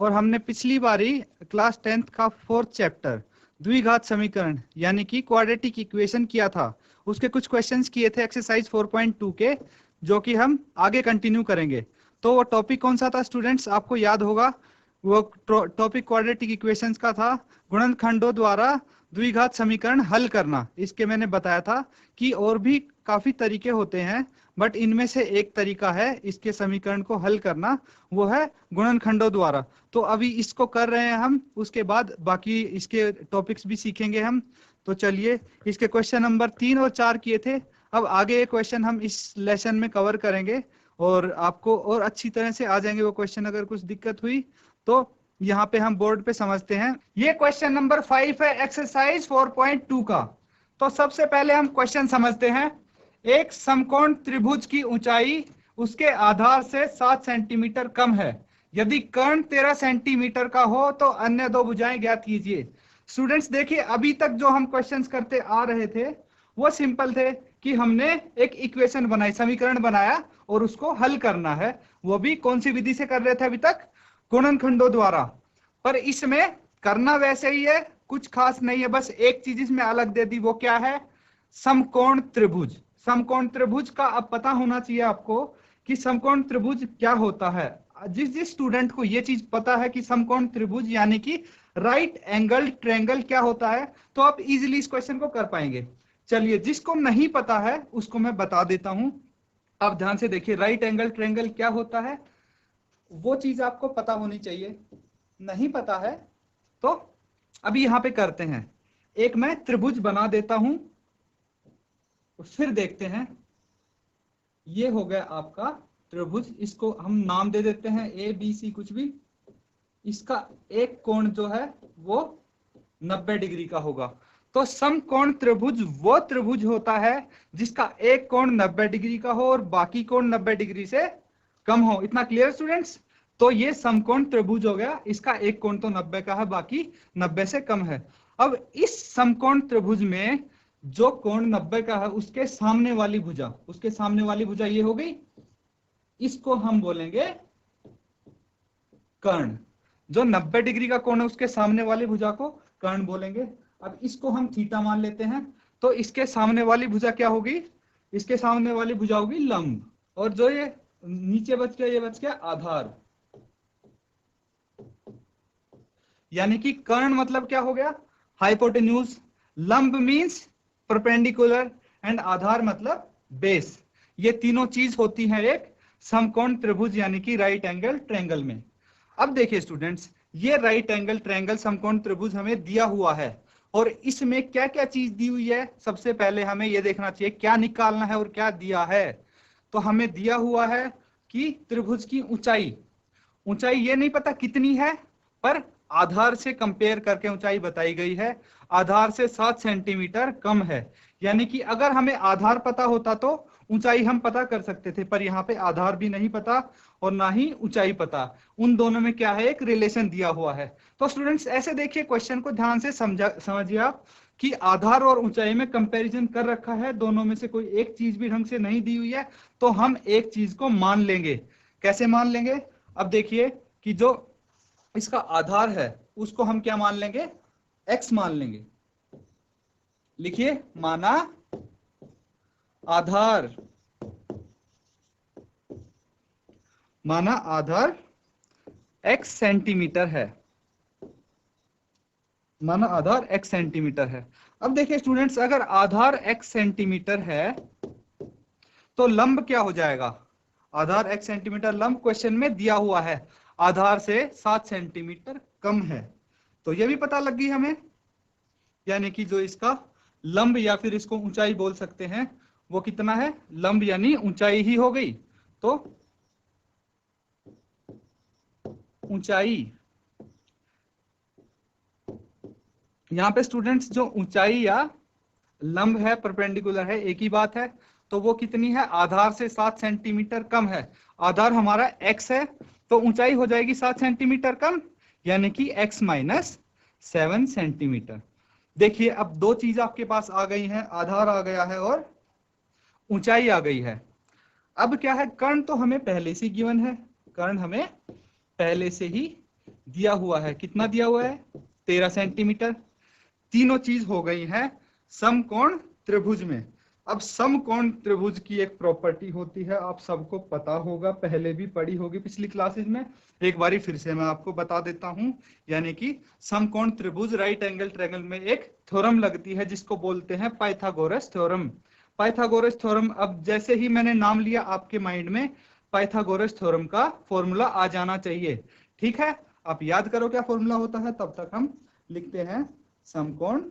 और हमने पिछली बारी क्लास 10th का 4th चैप्टर द्विघात समीकरण यानी कि क्वाड्रेटिक इक्वेशन किया था। उसके कुछ क्वेश्चंस किए थे एक्सरसाइज 4.2 के, जो कि हम आगे कंटिन्यू करेंगे। तो वो टॉपिक कौन सा था स्टूडेंट्स, आपको याद होगा, वो टॉपिक क्वाड्रेटिक इक्वेशंस का था, गुणनखंडों द्वारा द्विघात समीकरण हल करना। इसके मैंने बताया था कि और भी काफी तरीके होते हैं, बट इनमें से एक तरीका है इसके समीकरण को हल करना, वो है गुणनखंडों द्वारा। तो अभी इसको कर रहे हैं हम, उसके बाद बाकी इसके टॉपिक्स भी सीखेंगे हम। तो चलिए, इसके क्वेश्चन नंबर 3 और 4 किए थे। अब आगे ये क्वेश्चन हम इस लेसन में कवर करेंगे और आपको और अच्छी तरह से आ जाएंगे वो क्वेश्चन। अगर कुछ दिक्कत हुई तो यहाँ पे हम बोर्ड पे समझते हैं। ये क्वेश्चन नंबर 5 है एक्सरसाइज 4.2 का। तो सबसे पहले हम क्वेश्चन समझते हैं। एक समकोण त्रिभुज की ऊंचाई उसके आधार से 7 सेंटीमीटर कम है। यदि कर्ण 13 सेंटीमीटर का हो तो अन्य दो भुजाएं ज्ञात कीजिए। स्टूडेंट्स देखिए, अभी तक जो हम क्वेश्चंस करते आ रहे थे वो सिंपल थे कि हमने एक इक्वेशन बनाई, समीकरण बनाया और उसको हल करना है। वो भी कौन सी विधि से कर रहे थे अभी तक, गुणनखंडों द्वारा। पर इसमें करना वैसे ही है, कुछ खास नहीं है, बस एक चीज इसमें अलग दे दी। वो क्या है, समकोण त्रिभुज। समकोण त्रिभुज का अब पता होना चाहिए आपको कि समकोण त्रिभुज क्या होता है। जिस स्टूडेंट को ये चीज पता है कि समकोण त्रिभुज यानी कि राइट एंगल ट्रायंगल क्या होता है, तो आप इजीली इस क्वेश्चन को कर पाएंगे। चलिए, जिसको नहीं पता है उसको मैं बता देता हूं। आप ध्यान से देखिए, राइट एंगल ट्रायंगल क्या होता है, वो चीज आपको पता होनी चाहिए। नहीं पता है तो अभी यहां पे करते हैं। एक मैं त्रिभुज बना देता हूं, फिर देखते हैं। ये हो गया आपका त्रिभुज, इसको हम नाम दे देते हैं ABC, कुछ भी। इसका एक कोण जो है वो 90 डिग्री का होगा। तो समकोण त्रिभुज वो त्रिभुज होता है जिसका एक कोण 90 डिग्री का हो और बाकी कोण 90 डिग्री से कम हो। इतना क्लियर स्टूडेंट्स? तो ये समकोण त्रिभुज हो गया, इसका एक कोण तो 90 का है, बाकी 90 से कम है। अब इस समकोण त्रिभुज में जो कोण 90 का है उसके सामने वाली भुजा, उसके सामने वाली भुजा ये हो गई, इसको हम बोलेंगे कर्ण। जो 90 डिग्री का कोण है उसके सामने वाली भुजा को कर्ण बोलेंगे। अब इसको हम थीटा मान लेते हैं। तो इसके सामने वाली भुजा क्या होगी, इसके सामने वाली भुजा होगी लंब, और जो ये नीचे बच गया, ये बच गया आधार। यानी कि कर्ण मतलब क्या हो गया, हाइपोटेन्यूज। लंब मींस परपेंडिकुलर एंड आधार मतलब बेस। ये तीनों चीज होती है एक समकोण त्रिभुज यानी कि राइट एंगल ट्रायंगल में। अब देखिए स्टूडेंट्स, ये राइट एंगल ट्रायंगल समकोण त्रिभुज हमें दिया हुआ है और इसमें क्या क्या चीज दी हुई है, सबसे पहले हमें यह देखना चाहिए क्या निकालना है और क्या दिया है। तो हमें दिया हुआ है कि त्रिभुज की ऊंचाई, ऊंचाई ये नहीं पता कितनी है, पर आधार से कंपेयर करके ऊंचाई बताई गई है, आधार से 7 सेंटीमीटर कम है। यानी कि अगर हमें आधार पता होता तो ऊंचाई हम पता कर सकते थे, पर यहाँ पे आधार भी नहीं पता और ना ही ऊंचाई पता। उन दोनों में क्या है, एक रिलेशन दिया हुआ है। तो स्टूडेंट्स ऐसे देखिए, क्वेश्चन को ध्यान से समझिए आप कि आधार और ऊंचाई में कंपैरिजन कर रखा है, दोनों में से कोई एक चीज भी ढंग से नहीं दी हुई है, तो हम एक चीज को मान लेंगे। कैसे मान लेंगे, अब देखिए कि जो इसका आधार है उसको हम क्या मान लेंगे, x मान लेंगे। लिखिए, माना आधार, माना आधार x सेंटीमीटर है, माना आधार x सेंटीमीटर है। अब देखिए स्टूडेंट्स, अगर आधार x सेंटीमीटर है तो लंब क्या हो जाएगा, आधार x सेंटीमीटर, लंब क्वेश्चन में दिया हुआ है आधार से 7 सेंटीमीटर कम है। तो ये भी पता लग गई हमें, यानी कि जो इसका लंब या फिर इसको ऊंचाई बोल सकते हैं वो कितना है, लंब यानी ऊंचाई ही हो गई। तो ऊंचाई, यहां पे स्टूडेंट्स जो ऊंचाई या लंब है, परपेंडिकुलर है, एक ही बात है। तो वो कितनी है, आधार से 7 सेंटीमीटर कम है। आधार हमारा x है तो ऊंचाई हो जाएगी 7 सेंटीमीटर कम, यानी कि x माइनस 7 सेंटीमीटर। देखिए अब दो चीज आपके पास आ गई हैं, आधार आ गया है और ऊंचाई आ गई है। अब क्या है, कर्ण तो हमें पहले से गिवन है, कर्ण हमें पहले से ही दिया हुआ है, कितना दिया हुआ है 13 सेंटीमीटर। तीनों चीज हो गई है समकोण त्रिभुज में। अब समकोण त्रिभुज की एक प्रॉपर्टी होती है, आप सबको पता होगा, पहले भी पढ़ी होगी पिछली क्लासेज में, एक बारी फिर से मैं आपको बता देता हूं। यानी कि समकोण त्रिभुज राइट एंगल ट्रायंगल में एक थ्योरम लगती है जिसको बोलते हैं पाइथागोरस थ्योरम। पाइथागोरस थ्योरम, अब जैसे ही मैंने नाम लिया आपके माइंड में पाइथागोरस थ्योरम का फॉर्मूला आ जाना चाहिए। ठीक है, आप याद करो क्या फॉर्मूला होता है, तब तक हम लिखते हैं समकोण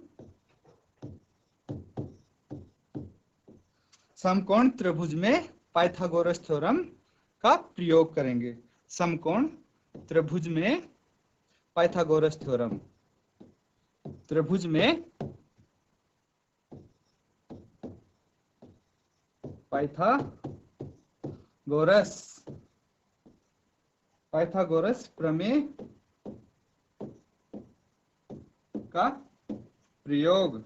त्रिभुज में पाइथागोरस थ्योरम का प्रयोग करेंगे। समकोण त्रिभुज में पाइथागोरस थ्योरम, त्रिभुज में पाइथागोरस प्रमेय का प्रयोग।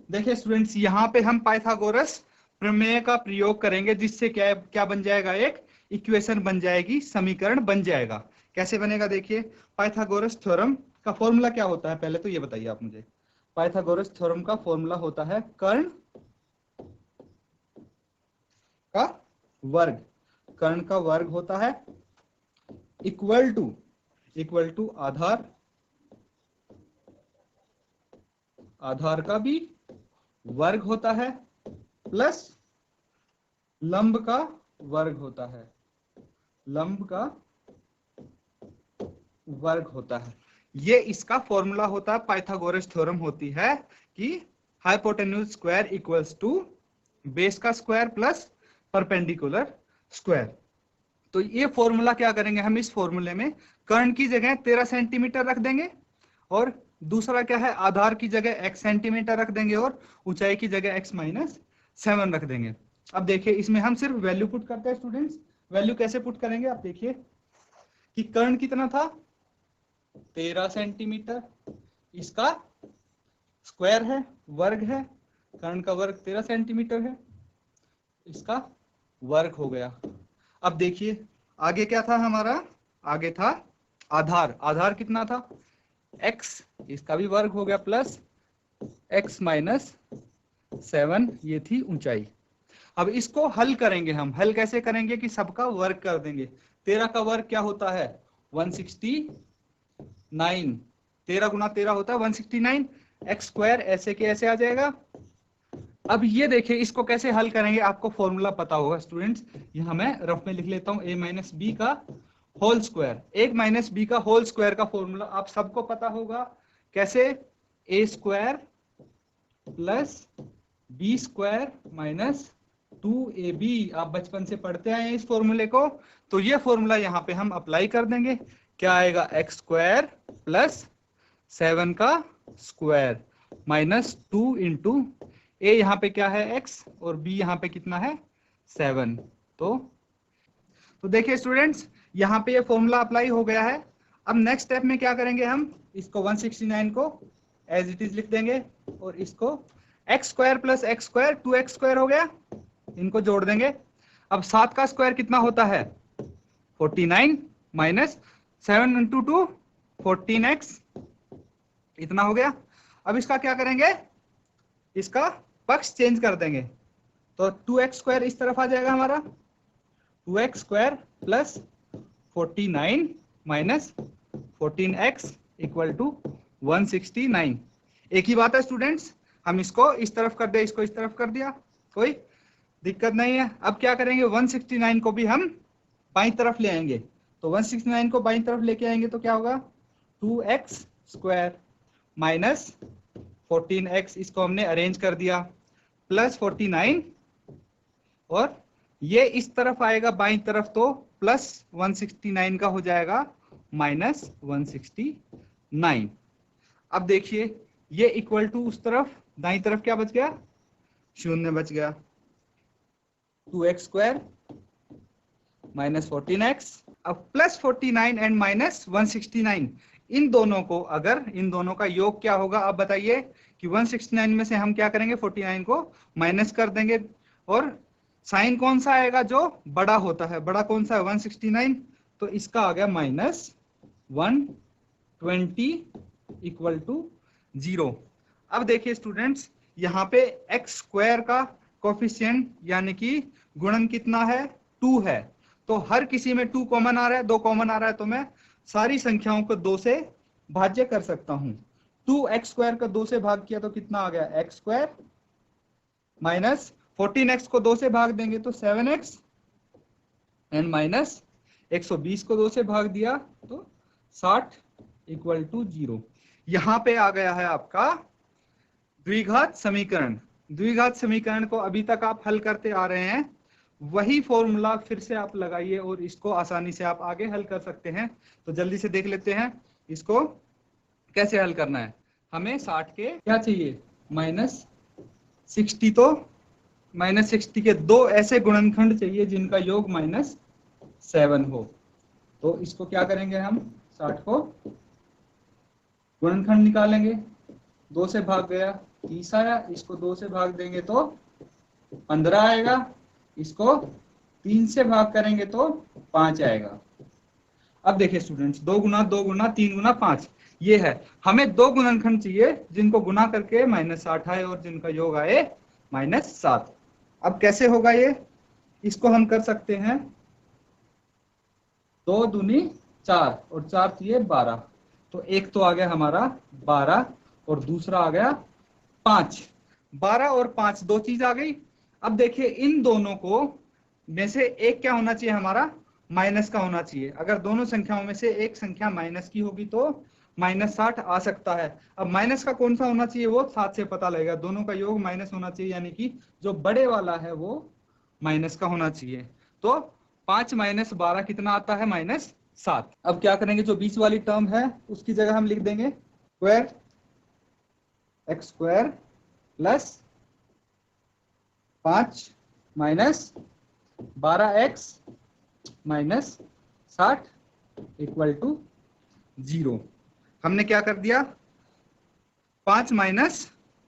देखिए स्टूडेंट्स, यहां पे हम पाइथागोरस प्रमेय का प्रयोग करेंगे जिससे क्या क्या बन जाएगा, एक इक्वेशन बन जाएगी, समीकरण बन जाएगा। कैसे बनेगा देखिए, पाइथागोरस थ्योरम का फॉर्मूला क्या होता है, पहले तो ये बताइए आप मुझे। पाइथागोरस थ्योरम का फॉर्मूला होता है कर्ण का वर्ग। कर्ण का वर्ग होता है इक्वल टू आधार, आधार का भी वर्ग होता है, प्लस लंब का वर्ग होता है, लंब का वर्ग होता है। ये इसका फॉर्मूला होता है, पाइथागोरस थ्योरम होती है कि hypotenuse square equals to base का स्क्वायर प्लस परपेंडिकुलर स्क्वायर। तो ये फॉर्मूला क्या करेंगे हम, इस फॉर्मूले में कर्ण की जगह 13 सेंटीमीटर रख देंगे, और दूसरा क्या है, आधार की जगह x सेंटीमीटर रख देंगे, और ऊंचाई की जगह x-7 रख देंगे। अब देखिए इसमें हम सिर्फ वैल्यू पुट करते हैं स्टूडेंट्स। वैल्यू कैसे पुट करेंगे, आप देखिए कि कर्ण कितना था 13 सेंटीमीटर, इसका स्क्वायर है, वर्ग है, कर्ण का वर्ग 13 सेंटीमीटर है, इसका वर्ग हो गया। अब देखिए आगे क्या था हमारा, आगे था आधार। आधार कितना था x, इसका भी वर्ग हो गया, प्लस x-7, ये थी ऊंचाई। अब इसको हल करेंगे हम। हल कैसे करेंगे कि सबका वर्ग कर देंगे। 13 का वर्ग क्या होता है 169, 13 गुना 13 होता है 169, एक्स स्क्वायर ऐसे के ऐसे आ जाएगा। अब ये देखिए इसको कैसे हल करेंगे, आपको फॉर्मूला पता होगा स्टूडेंट्स, यहां मैं रफ में लिख लेता हूं, a माइनस बी का whole square. a minus b का होल स्क्वायर का फॉर्मूला आप सबको पता होगा, कैसे, a square plus b square minus 2ab। आप बचपन से पढ़ते आए हैं इस फॉर्मूले को, तो ये फॉर्मूला यहाँ पे हम अप्लाई कर देंगे। क्या आएगा, एक्स स्क्वायर प्लस 7 का स्क्वायर माइनस 2 इंटू ए, यहाँ पे क्या है x, और b यहाँ पे कितना है 7। तो देखिए स्टूडेंट्स, यहाँ पे ये फॉर्मूला अप्लाई हो गया है। अब नेक्स्ट स्टेप में क्या करेंगे हम, इसको 169 को एज इट इज लिख देंगे, और इसको x square plus x square 2x square हो गया, इनको जोड़ देंगे। अब 7 का स्क्वायर कितना होता है 49, माइनस 7 इंटू 2 14x, इतना हो गया। अब इसका क्या करेंगे, इसका पक्ष चेंज कर देंगे, तो 2x स्क्वायर इस तरफ आ जाएगा हमारा, 2x square plus 49 minus 14x equal to 169। एक ही बात है स्टूडेंट्स, हम इसको इस तरफ कर दे, इसको इस तरफ कर दिया, कोई दिक्कत नहीं है। अब क्या करेंगे, 169 को भी हम बाईं तरफ ले आएंगे, तो 169 को बाईं तरफ लेके आएंगे तो क्या होगा 2x स्क्वायर माइनस 14x, इसको हमने अरेंज कर दिया, प्लस 49, और ये इस तरफ आएगा बाईं तरफ, तो प्लस 169 का हो जाएगा माइनस 169। अब देखिए ये इक्वल टू उस तरफ, दाईं तरफ क्या बच गया, शून्य बच गया, 2x स्क्वायर माइनस 14x। अब प्लस 49 एंड माइनस 169, इन दोनों को, अगर इन दोनों का योग क्या होगा आप बताइए, कि 169 में से हम क्या करेंगे 49 को माइनस कर देंगे, और साइन कौन सा आएगा जो बड़ा होता है, बड़ा कौन सा है 169, तो इसका आ गया -120 इक्वल टू 0। अब देखिए स्टूडेंट्स, यहाँ पे एक्स स्क्वायर का कोफिशिएंट यानी कि गुणन कितना है, 2 है। तो हर किसी में 2 कॉमन आ रहा है, 2 कॉमन आ रहा है, तो मैं सारी संख्याओं को 2 से भाज्य कर सकता हूं। 2x स्क्वायर का 2 से भाग किया तो कितना आ गया, एक्स स्क्वायर, माइनस 14x को 2 से भाग देंगे तो 7x, एंड माइनस 120 को 2 से भाग दिया तो 60 इक्वल टू 0। यहां पे आ गया है आपका द्विघात समीकरण। द्विघात समीकरण को अभी तक आप हल करते आ रहे हैं, वही फॉर्मूला फिर से आप लगाइए और इसको आसानी से आप आगे हल कर सकते हैं। तो जल्दी से देख लेते हैं इसको कैसे हल करना है। हमें 60 के क्या चाहिए, -60। तो -60 के 2 ऐसे गुणनखंड चाहिए जिनका योग -7 हो। तो इसको क्या करेंगे, हम 60 को गुणनखंड निकालेंगे। 2 से भाग गया 30 आया, इसको 2 से भाग देंगे तो 15 आएगा, इसको 3 से भाग करेंगे तो 5 आएगा। अब देखिए स्टूडेंट्स, 2 गुना 2 गुना 3 गुना 5 ये है। हमें 2 गुणनखंड चाहिए जिनको गुना करके -60 आए और जिनका योग आए -7। अब कैसे होगा ये, इसको हम कर सकते हैं 2 दूनी 4 और 4 दिए 12। तो एक तो आ गया हमारा 12 और दूसरा आ गया 5। 12 और 5 दो चीज आ गई। अब देखिए इन दोनों को में से एक क्या होना चाहिए, हमारा माइनस का होना चाहिए। अगर दोनों संख्याओं में से एक संख्या माइनस की होगी तो -60 आ सकता है। अब माइनस का कौन सा होना चाहिए, वो 7 से पता लगेगा। दोनों का योग माइनस होना चाहिए, यानी कि जो बड़े वाला है वो माइनस का होना चाहिए। तो 5 - 12 कितना आता है, -7। अब क्या करेंगे, जो बीच वाली टर्म है उसकी जगह हम लिख देंगे square x square plus 5 minus 12x minus 60 equal to 0। हमने क्या कर दिया, 5 -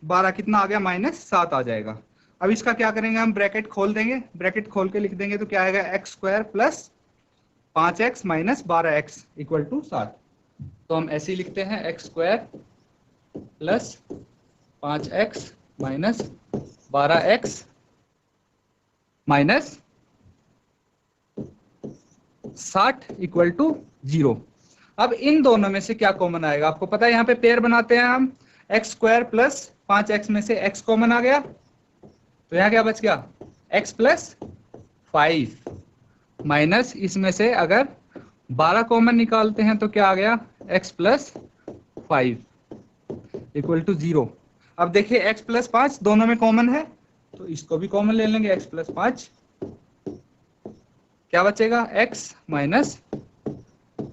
12 कितना आ गया, -7 आ जाएगा। अब इसका क्या करेंगे, हम ब्रैकेट खोल देंगे। ब्रैकेट खोल के लिख देंगे तो क्या आएगा, x square plus 5x minus 12x equal to 60। तो हम ऐसे ही लिखते हैं x square plus 5x minus 12x minus 60 equal to 0। अब इन दोनों में से क्या कॉमन आएगा, आपको पता है यहाँ पे पेयर बनाते हैं हम। एक्स स्क्वायर प्लस 5x में से x कॉमन आ गया तो यहाँ क्या बच गया, x प्लस 5 माइनस इसमें से अगर 12 कॉमन निकालते हैं तो क्या आ गया, x प्लस 5 इक्वल टू 0। अब देखिए x प्लस 5 दोनों में कॉमन है तो इसको भी कॉमन ले लेंगे, x प्लस 5 क्या बचेगा, x माइनस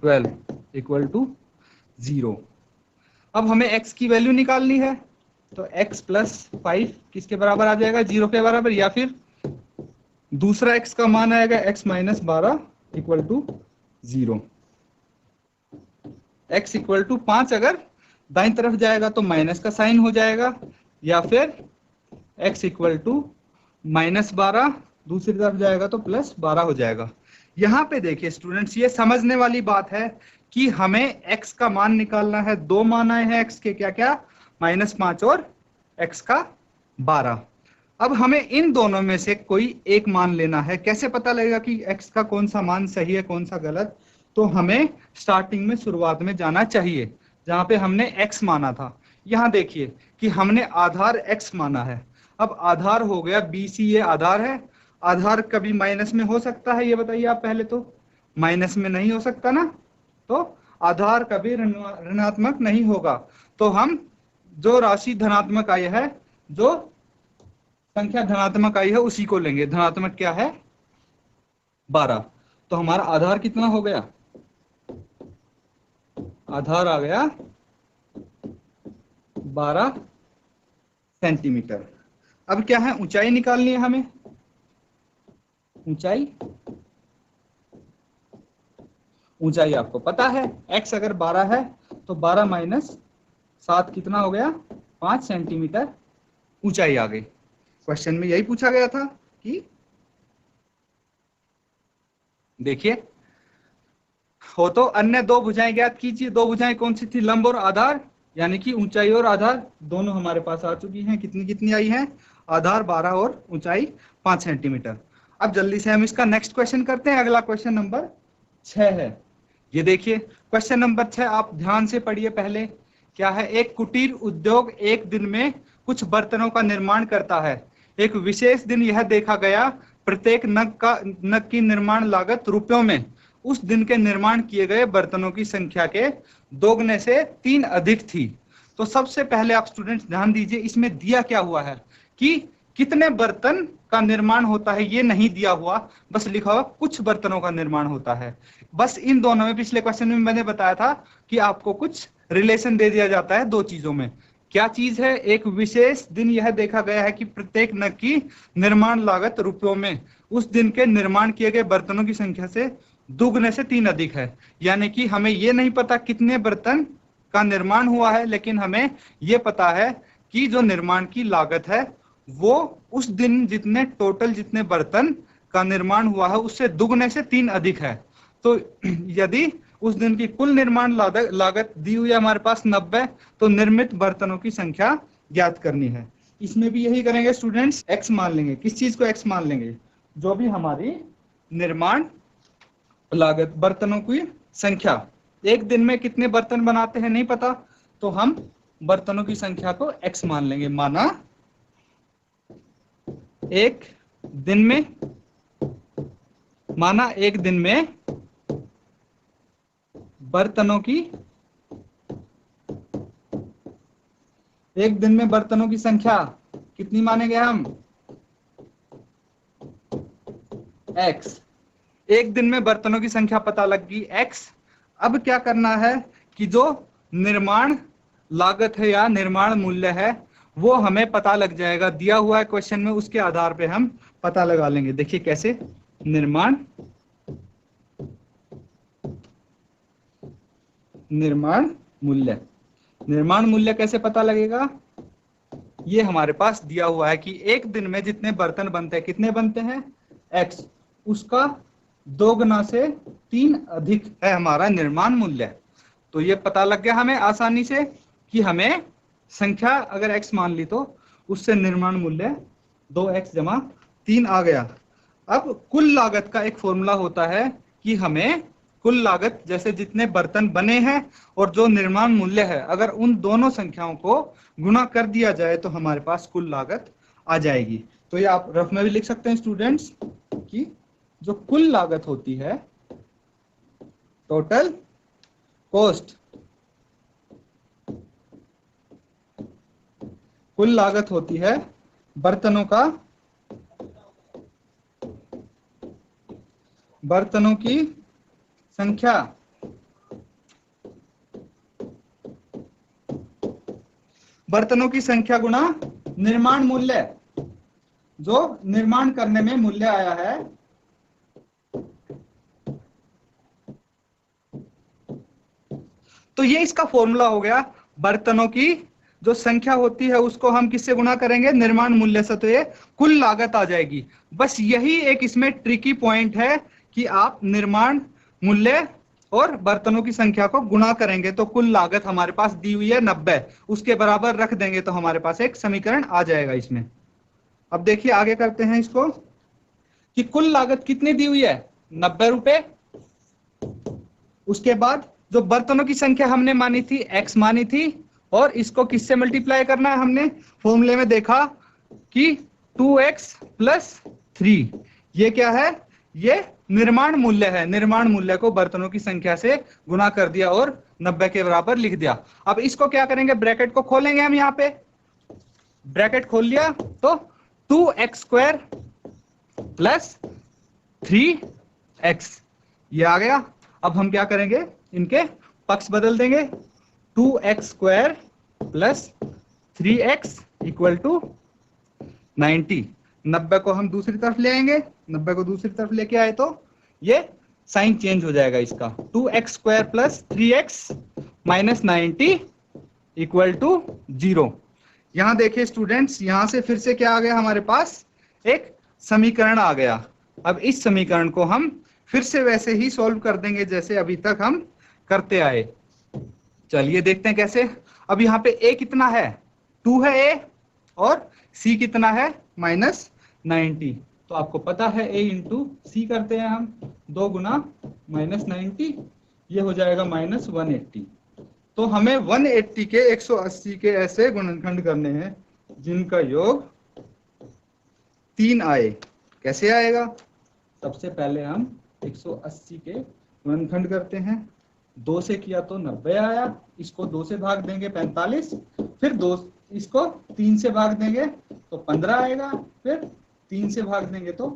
12 इक्वल टू 0। अब हमें x की वैल्यू निकालनी है तो x प्लस 5 किसके बराबर आ जाएगा, 0 के बराबर, या फिर दूसरा x का मान आएगा x minus 12 equal to 0। x equal to 5 अगर दाईं तरफ जाएगा तो माइनस का साइन हो जाएगा, या फिर x इक्वल टू -12 दूसरी तरफ जाएगा तो +12 हो जाएगा। यहाँ पे देखिए स्टूडेंट्स, ये समझने वाली बात है कि हमें x का मान निकालना है। 2 मान आए हैं x के, क्या क्या, -5 और x का 12। अब हमें इन दोनों में से कोई एक मान लेना है। कैसे पता लगेगा कि x का कौन सा मान सही है कौन सा गलत, तो हमें स्टार्टिंग में शुरुआत में जाना चाहिए जहां पे हमने x माना था। यहाँ देखिए कि हमने आधार x माना है। अब आधार हो गया BC, ये आधार है। आधार कभी माइनस में हो सकता है, ये बताइए आप पहले, तो माइनस में नहीं हो सकता ना, तो आधार कभी ऋणात्मक नहीं होगा। तो हम जो राशि धनात्मक आई है, जो संख्या धनात्मक आई है उसी को लेंगे। धनात्मक क्या है, 12। तो हमारा आधार कितना हो गया, आधार आ गया 12 सेंटीमीटर। अब क्या है, ऊंचाई निकालनी है हमें। ऊंचाई आपको पता है, x अगर 12 है तो 12 माइनस 7 कितना हो गया, 5 सेंटीमीटर ऊंचाई आ गई। क्वेश्चन में यही पूछा गया था कि देखिए हो तो अन्य दो भुजाएं ज्ञात कीजिए। दो भुजाएं कौन सी थी? लंब और आधार, यानी कि ऊंचाई और आधार दोनों हमारे पास आ चुकी हैं। कितनी कितनी आई हैं? आधार 12 और ऊंचाई 5 सेंटीमीटर। अब जल्दी से हम इसका नेक्स्ट क्वेश्चन करते हैं। अगला क्वेश्चन नंबर 6 है। ये देखिए क्वेश्चन नंबर 6, आप ध्यान से पढ़िए। पहले क्या है? एक कुटीर उद्योग एक दिन में कुछ बर्तनों का निर्माण करता है। एक विशेष दिन यह देखा गया प्रत्येक नग की निर्माण लागत रुपयों में उस दिन के निर्माण किए गए बर्तनों की संख्या के दोगुने से 3 अधिक थी। तो सबसे पहले आप स्टूडेंट्स ध्यान दीजिए, इसमें दिया क्या हुआ है कि कितने बर्तन का निर्माण होता है, ये नहीं दिया हुआ, बस लिखा हुआ कुछ बर्तनों का निर्माण होता है। बस इन दोनों में, पिछले क्वेश्चन में मैंने बताया था कि आपको कुछ रिलेशन दे दिया जाता है दो चीजों में। क्या चीज है? एक विशेष दिन यह देखा गया है कि प्रत्येक नग की निर्माण लागत रुपयों में उस दिन के निर्माण किए गए बर्तनों की संख्या से दुगने से 3 अधिक है। यानी कि हमें ये नहीं पता कितने बर्तन का निर्माण हुआ है, लेकिन हमें ये पता है कि जो निर्माण की लागत है वो उस दिन जितने टोटल जितने बर्तन का निर्माण हुआ है उससे दुगने से 3 अधिक है। तो यदि उस दिन की कुल निर्माण लागत दी हुई है हमारे पास 90, तो निर्मित बर्तनों की संख्या ज्ञात करनी है। इसमें भी यही करेंगे स्टूडेंट्स, x मान लेंगे। किस चीज को x मान लेंगे? जो भी हमारी निर्माण लागत, बर्तनों की संख्या। एक दिन में कितने बर्तन बनाते हैं नहीं पता, तो हम बर्तनों की संख्या को x मान लेंगे। माना एक दिन में बर्तनों की संख्या कितनी मानेंगे हम? x। एक दिन में बर्तनों की संख्या पता लग गई x। अब क्या करना है कि जो निर्माण लागत है या निर्माण मूल्य है वो हमें पता लग जाएगा, दिया हुआ है क्वेश्चन में, उसके आधार पे हम पता लगा लेंगे। देखिए कैसे? निर्माण मूल्य कैसे पता लगेगा? ये हमारे पास दिया हुआ है कि एक दिन में जितने बर्तन बनते हैं, कितने बनते हैं? x, उसका 2 गुना से 3 अधिक है हमारा निर्माण मूल्य। तो ये पता लग गया हमें आसानी से कि हमें संख्या अगर x मान ली तो उससे निर्माण मूल्य 2x जमा 3 आ गया। अब कुल लागत का एक फॉर्मूला होता है कि हमें कुल लागत, जैसे जितने बर्तन बने हैं और जो निर्माण मूल्य है, अगर उन दोनों संख्याओं को गुणा कर दिया जाए तो हमारे पास कुल लागत आ जाएगी। तो ये आप रफ में भी लिख सकते हैं स्टूडेंट्स कि जो कुल लागत होती है, टोटल कॉस्ट, कुल लागत होती है बर्तनों की संख्या गुणा निर्माण मूल्य, जो निर्माण करने में मूल्य आया है। तो ये इसका फॉर्मूला हो गया। बर्तनों की जो संख्या होती है उसको हम किससे गुणा करेंगे? निर्माण मूल्य से। तो ये कुल लागत आ जाएगी। बस यही एक इसमें ट्रिकी पॉइंट है कि आप निर्माण मूल्य और बर्तनों की संख्या को गुणा करेंगे तो कुल लागत हमारे पास दी हुई है 90, उसके बराबर रख देंगे तो हमारे पास एक समीकरण आ जाएगा इसमें। अब देखिए आगे करते हैं इसको कि कुल लागत कितनी दी हुई है? 90 रुपए। उसके बाद जो बर्तनों की संख्या हमने मानी थी, x मानी थी, और इसको किससे मल्टीप्लाई करना है? हमने फॉर्मूले में देखा कि 2x + 3। ये क्या है? ये निर्माण मूल्य है। निर्माण मूल्य को बर्तनों की संख्या से गुणा कर दिया और 90 के बराबर लिख दिया। अब इसको क्या करेंगे? ब्रैकेट को खोलेंगे हम। यहाँ पे ब्रैकेट खोल लिया तो 2x² + 3x ये आ गया। अब हम क्या करेंगे? इनके पक्ष बदल देंगे। 2x² + 3x = 90। 90 को हम दूसरी तरफ ले आएंगे। 90 को दूसरी तरफ लेके आए तो ये साइन चेंज हो जाएगा इसका। 2x² + 3x - 90 = 0। यहां देखिए स्टूडेंट्स, यहां से फिर से क्या आ गया हमारे पास? एक समीकरण आ गया। अब इस समीकरण को हम फिर से वैसे ही सॉल्व कर देंगे जैसे अभी तक हम करते आए। चलिए देखते हैं कैसे। अब यहाँ पे a कितना है, 2 है a, और c कितना है -90। तो आपको पता है a इंटू सी करते हैं हम, 2 गुना -90, ये हो जाएगा -180। तो हमें 180 के 180 के ऐसे गुणनखंड करने हैं जिनका योग 3 आए। कैसे आएगा? सबसे पहले हम 180 के गुणनखंड करते हैं। 2 से किया तो 90 आया, इसको 2 से भाग देंगे 45, फिर 2 इसको 3 से भाग देंगे तो 15 आएगा, फिर 3 से भाग देंगे तो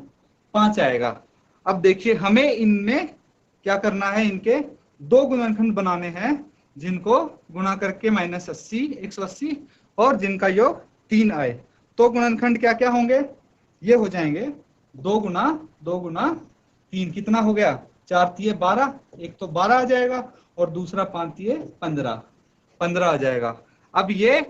5 आएगा। अब देखिए हमें इनमें क्या करना है, इनके 2 गुणनखंड बनाने हैं जिनको गुणा करके -80 180 और जिनका योग 3 आए। तो गुणनखंड क्या क्या होंगे, ये हो जाएंगे 2 गुना 3, कितना हो गया, 4 तिये 12, एक तो 12 आ जाएगा और दूसरा 5 तिये 15 आ जाएगा। अब ये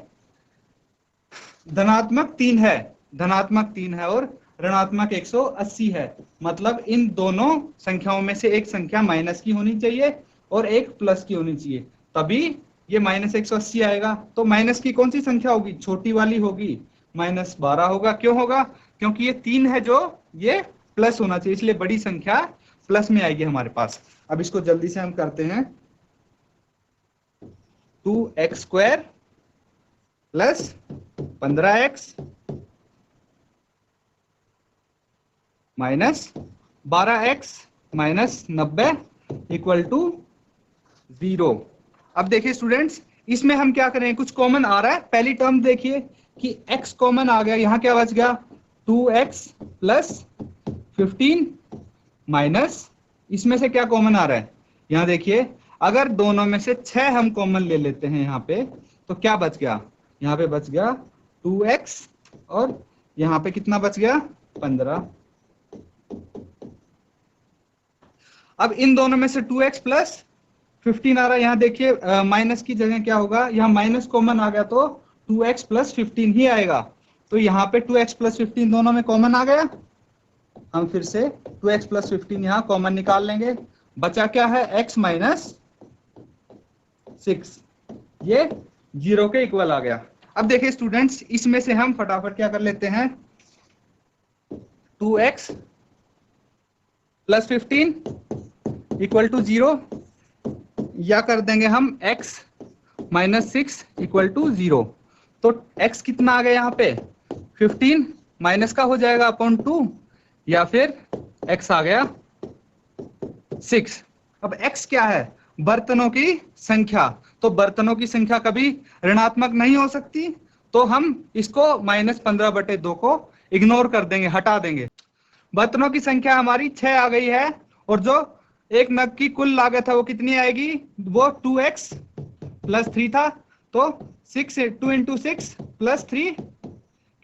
धनात्मक 3 है और ऋणात्मक 180 है, मतलब इन दोनों संख्याओं में से एक संख्या माइनस की होनी चाहिए और एक प्लस की होनी चाहिए, तभी ये -180 आएगा। तो माइनस की कौन सी संख्या होगी, छोटी वाली होगी, -12 होगा। क्यों होगा? क्योंकि ये 3 है जो ये प्लस होना चाहिए, इसलिए बड़ी संख्या प्लस में आएगी हमारे पास। अब इसको जल्दी से हम करते हैं, 2x² plus 15x minus 12x minus 90 equal to 0। अब देखिए स्टूडेंट्स, इसमें हम क्या करें, कुछ कॉमन आ रहा है। पहली टर्म देखिए कि x कॉमन आ गया, यहां क्या बच गया, 2x प्लस 15 माइनस, इसमें से क्या कॉमन आ रहा है, यहां देखिए अगर दोनों में से 6 हम कॉमन ले लेते हैं यहाँ पे, तो क्या बच गया, यहाँ पे बच गया 2x और यहाँ पे कितना बच गया, 15। अब इन दोनों में से 2x प्लस 15 आ रहा है, यहाँ देखिए माइनस की जगह क्या होगा, यहाँ माइनस कॉमन आ गया तो 2x प्लस 15 ही आएगा। तो यहाँ पे 2x प्लस 15 दोनों में कॉमन आ गया। हम फिर से 2x प्लस 15 यहाँ कॉमन निकाल लेंगे, बचा क्या है, x माइनस 6, ये 0 के इक्वल आ गया। अब देखिए स्टूडेंट्स, इसमें से हम फटाफट क्या कर लेते हैं, 2x प्लस 15 इक्वल टू 0, या कर देंगे हम x माइनस 6 इक्वल टू 0। तो x कितना आ गया यहाँ पे, 15 माइनस का हो जाएगा अपॉन 2, या फिर x आ गया 6। अब x क्या है, बर्तनों की संख्या, तो बर्तनों की संख्या कभी ऋणात्मक नहीं हो सकती, तो हम इसको -15/2 को इग्नोर कर देंगे, हटा देंगे। बर्तनों की संख्या हमारी 6 आ गई है, और जो एक नग की कुल लागत है वो कितनी आएगी, वो 2x प्लस 3 था, तो 2 इंटू 6 प्लस 3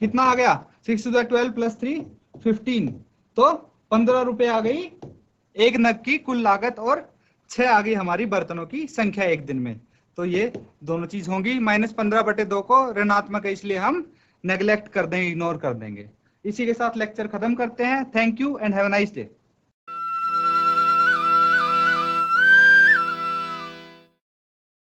कितना आ गया, 6 टू द 12 प्लस 3 15, तो 15 रुपए आ गई एक नग की कुल लागत, और 6 आ गई हमारी बर्तनों की संख्या एक दिन में। तो ये दोनों चीज होंगी, -15/2 को ऋणात्मक है इसलिए हम नेग्लेक्ट कर देंगे, इग्नोर कर देंगे। इसी के साथ लेक्चर खत्म करते हैं। Thank you and have a nice day.